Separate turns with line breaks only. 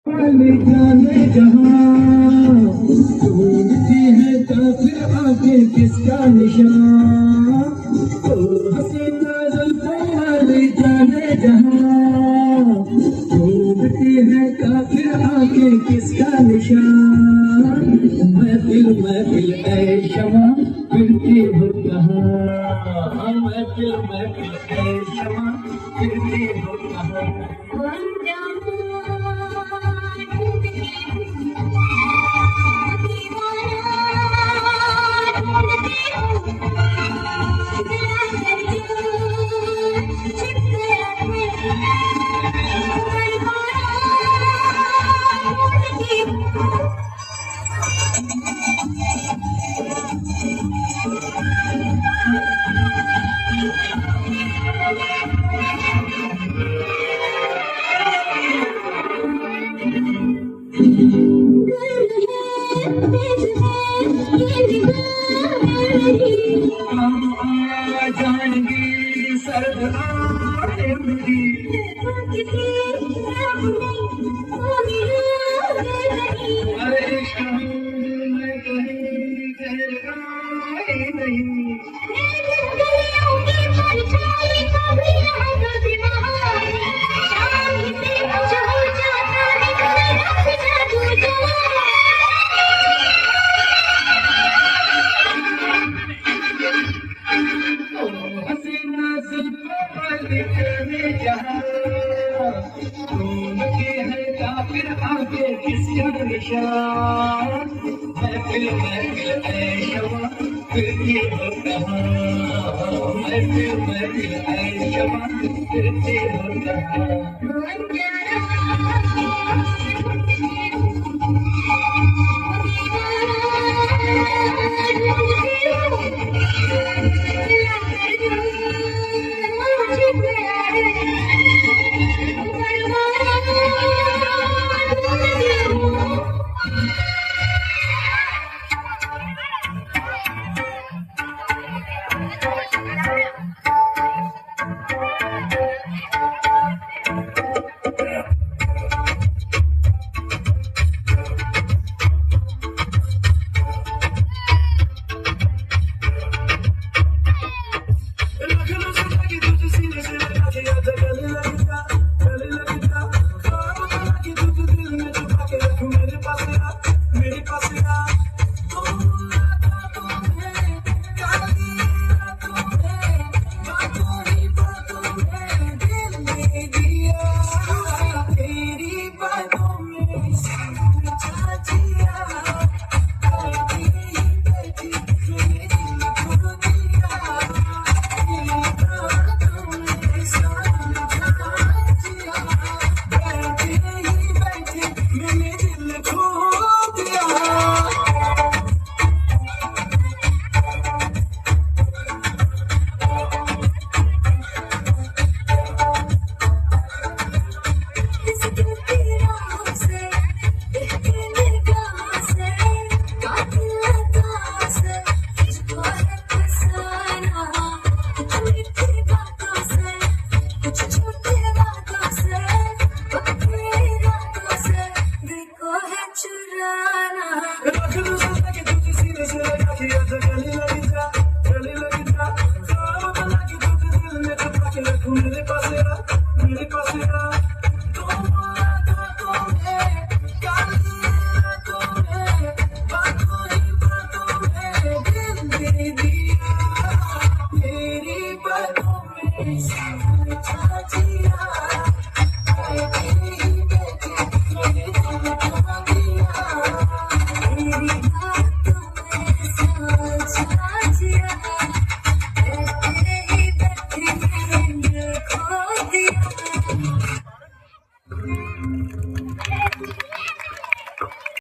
जाने जहाँ ढूंढती है काफिर आके किसका निशान। ओ हसीना जुल्फों वाली जाने जहाँ ढूंढती है काफिर आके किसका निशान। महफिल महफिल ऐ शमा फिरती हो कहाँ। महफिल महफिल ऐ शमा फिरती हो कहाँ। जाएंगी सर्द मेरी अरे मैं कहीं नहीं काफिर आगे किसका निशान। महफिल महफिल ऐ शमा फिरती हो कहाँ। महफिल महफिल ऐ शमा फिरती हो कहाँ।